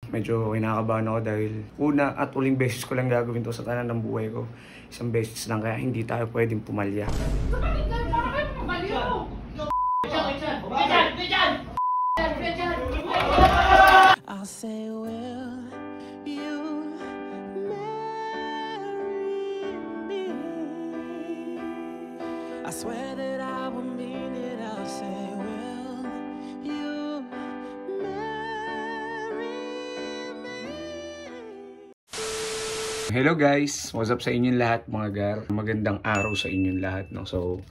Medyo kinakabahan ako dahil una at uling beses ko lang gagawin to sa tanan ng buhay ko. Isang beses lang kaya hindi tayo pwedeng pumalya. I'll say, will you marry me? I swear that I will mean it. I'll say, will you marry me? Hello guys! What's up sa inyong lahat mga gar? Magandang araw sa inyong lahat. No? So,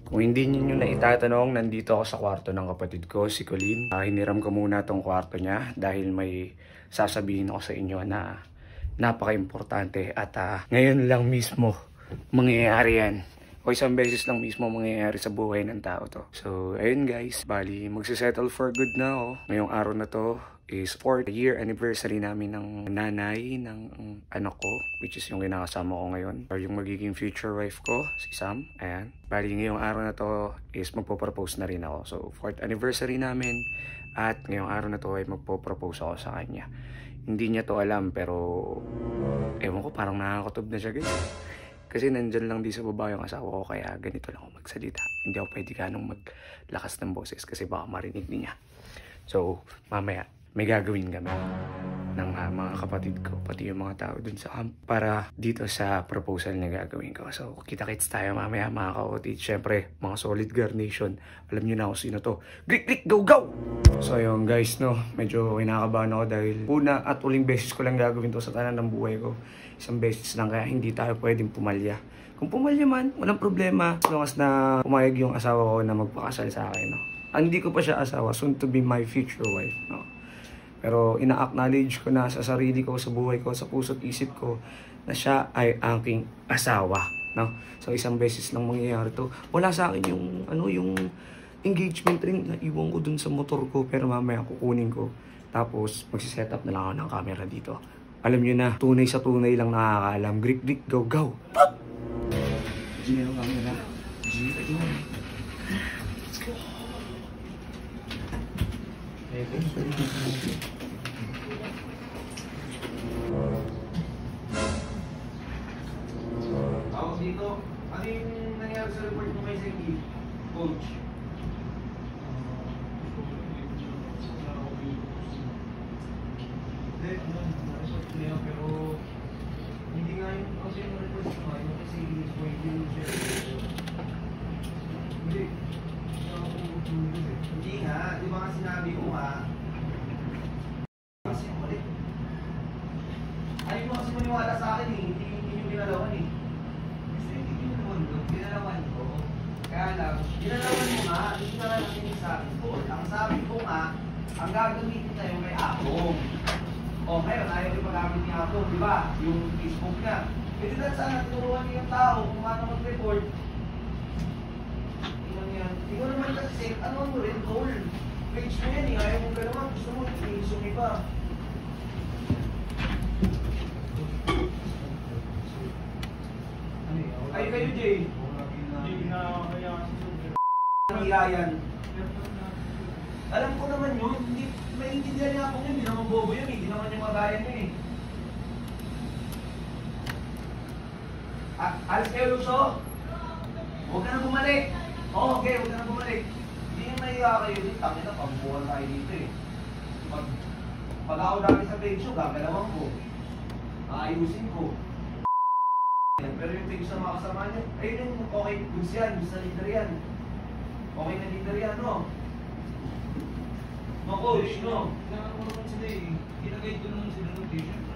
kung hindi niyo na itatanong, nandito ako sa kwarto ng kapatid ko, si Colleen. Hiniram ko muna tong kwarto niya dahil may sasabihin ako sa inyo na napaka-importante at ngayon lang mismo mangyayari yan. O isang beses lang mismo mangyayari sa buhay ng tao to. So, ayun guys, bali magsisettle for good na ako. Ngayong araw na to is 4th year anniversary namin ng nanay ng anak ko, which is yung kinakasama ko ngayon, or yung magiging future wife ko, si Sam. Ayan. Bali ngayong araw na to is magpo-propose na rin ako. So 4th anniversary namin at ngayong araw na to ay magpo-propose ako sa kanya. Hindi niya to alam pero ewan ko, parang nakakatob na siya guys. Kasi nandyan lang di sa baba yung asawa ko kaya ganito lang ako magsalita. Hindi ako pwede ganong maglakas ng boses kasi baka marinig niya. So mamaya may gagawin kami ng mga kapatid ko, pati yung mga tao dun sa camp para dito sa proposal na gagawin ko. So, kita-kits tayo mamaya mga ka-OT. Siyempre, mga solid garnation. Alam nyo na kung sino to. Glik, go, go! So, yun guys, no, medyo kinakabahan ako dahil una at uling beses ko lang gagawin to sa tanan ng buhay ko. Isang beses lang kaya hindi tayo pwedeng pumalya. Kung pumalya man, walang problema. As long as na pumayag yung asawa ko na magpakasal sa akin, no. Hindi ko pa siya asawa, soon to be my future wife, no. Pero ina-acknowledge ko na sa sarili ko, sa buhay ko, sa puso't isip ko na siya ay aking asawa, no? So isang beses lang mangyayari to. Wala sa akin yung yung engagement ring na iwan ko dun sa motor ko, pero mamaya kukunin ko. Tapos magsi-set up na lang ako ng camera dito. Alam niyo na, tunay sa tunay lang nakakaalam. Grik, go, go. G yung camera. G, let's go. Ako dito, ano yung nangyari sa report mo kay Sengi, coach? Hindi, na-report ko yan, pero hindi nga yung kasi yung report mo, yung kasi hindi nga, di ba nga sinabi ko nga, kasi ulit. Ayaw mo kasi maniwala sa akin eh, hindi yung ginalawan eh. Gusto yung ginalawan ko. Kaya lang, ginalawan mo nga, hindi ka nga nakinig sa akin po. Ang sabi ko nga, ang gagamitin na yung kay Apong. O ngayon, ayaw yung pag-gamit ni Apong, di ba? Yung Facebook niya. Pwede na sana turuan niyo yung tao kung paano mag-report. Ikaw naman kasi, ano mo rin, goal. Page mo yan eh, ayaw mo ka naman, gusto mo, i-zoom iba. Ay kayo, Jay. Nangiyayan. Alam ko naman yun, hindi, maintindihan niya ako yun, hindi naman bobo yun, hindi naman yung magayan niya eh. Alis kayo, Luso? Huwag ka na bumalik. Oo, okay, huwag ka na bumalik. Hindi yung nahiya kayo dito, tangin na, pambuhan tayo dito eh. Pag ako dati sa page gagalawan ko. Aayusin ko. Pero yung page na makasama niyo, ayun yung okay, goods yan, goods na leader yan. Okay na leader yan, no? No, coach, no? Kailangan ko naman sila eh. Kinagay ko naman sila ng patient.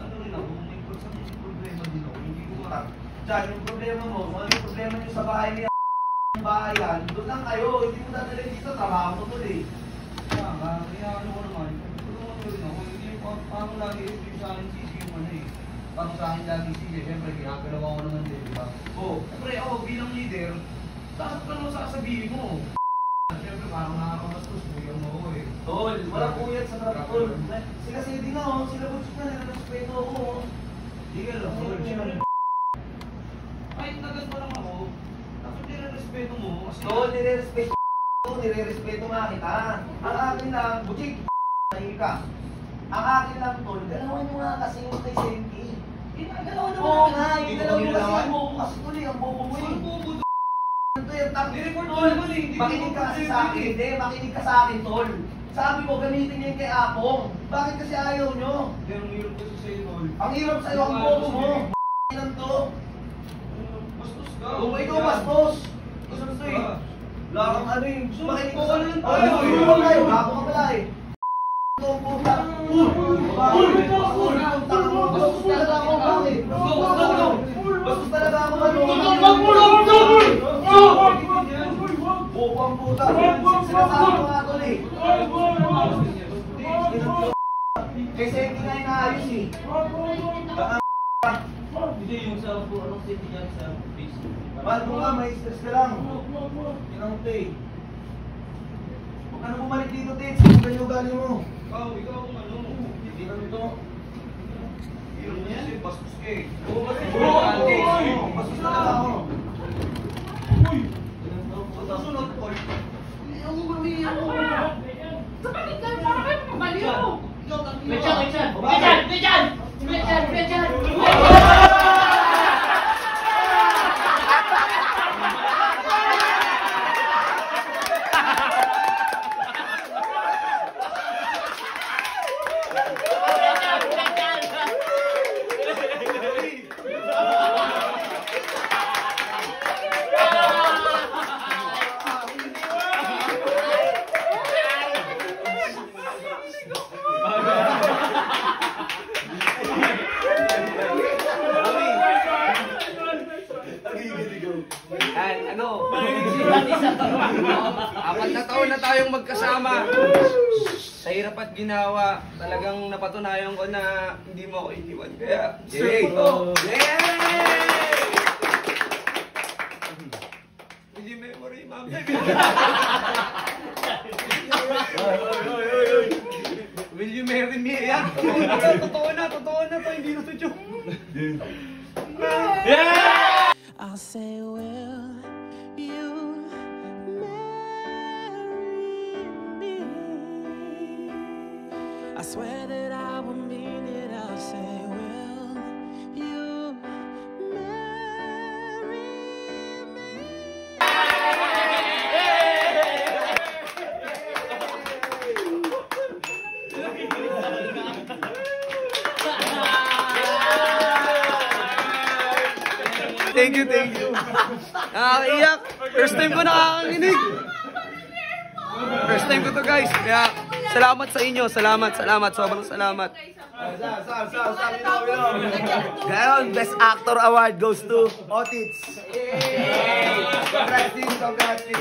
Ano rin ako, may problema din ako, hindi ko matap. Diyan, yung problema mo, kung ano yung problema niyo sa bahay niya, bayan, doon lang kayo, hindi mo dadalhin dito, trabaho mo doon eh. Kaya ano ko naman, tulungan ko rin ako, hindi paano lagi yung sa akin sisi yung ano eh. Paano sa akin lagi sisi, siyempre ginagalawa ko naman din, di ba? Oo, siyempre ako bilang leader, dapat ka naman sasabihin mo. Siyempre parang nakakamastos, buyang mo ako eh. Tol, walang kuyat sa tol. Sila sige nga oh, sila butsos na, nalarespeto ako oh. Hindi ka lang, tol, siyempre. Kahit nagas mo lang ako, dapat nire-respeto mo. Tol, nire-respeto nga kita. Ang akin lang, butik, nahingin ka. Ang akin lang, tol, galawin mo nga kasi yung kay Senki. Oo nga, galawin mo kasi ang bobo kasi tol eh, ang bobo mo eh. Ang bobo tol. Ni-report ko naman eh. Makinig ka kasi sa akin, hindi, makinig ka sa akin, tol. Sabi mo, gamitin niya yung kay Apong. Bakit kasi ayaw nyo? Pero ang hirap kasi sa'yo, tol. Ang hirap sa'yo, ang bobo mo. Ilan to? Bastos ka. Kung ikaw bastos. Bastos to eh. Wala kang ano eh. Makinig ka sa akin. Ay, Ay, gago ka pala eh. Ito ang puta. Bastos talaga ako, bakit? Bastos talaga ako, ano? Bobo ang puta. Sinasabi ko nga tol eh. Kay Senki nga inaayos eh. Hindi yung sa anong city yan sa face. Mahal mo nga, may stress ka lang. Yun ang te. Huwag ka na bumalik dito, te. Sinugan yung ugali mo. Ikaw kung ano. Hindi na nito. Hirap niya kasi bastos ka eh. Oo, bastos talaga ako. Kasunod ko. Ang gagawin ako. Kapatid ka, para kayo mabaliw! Bechan! Ano? 4 na taon na tayong magkasama. Sa hirap at ginawa, talagang napatunayan ko na hindi mo ako iniwan. Kaya, Yay! hindi memory, ma'am. Will you marry me? Yan, totoo na to, hindi na to joke. I'll say, will you marry me? I swear that I will mean it. I'll say, will you marry me? Thank you. Nakakaiyak. First time ko nakakanginig. First time ko to, guys. Kaya, salamat sa inyo. Salamat. Sobrang salamat. Gayon, Best Actor Award goes to Otits. Congrats, team.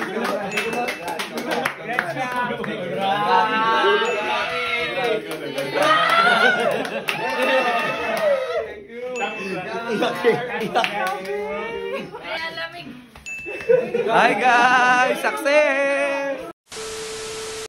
Hi guys! Success!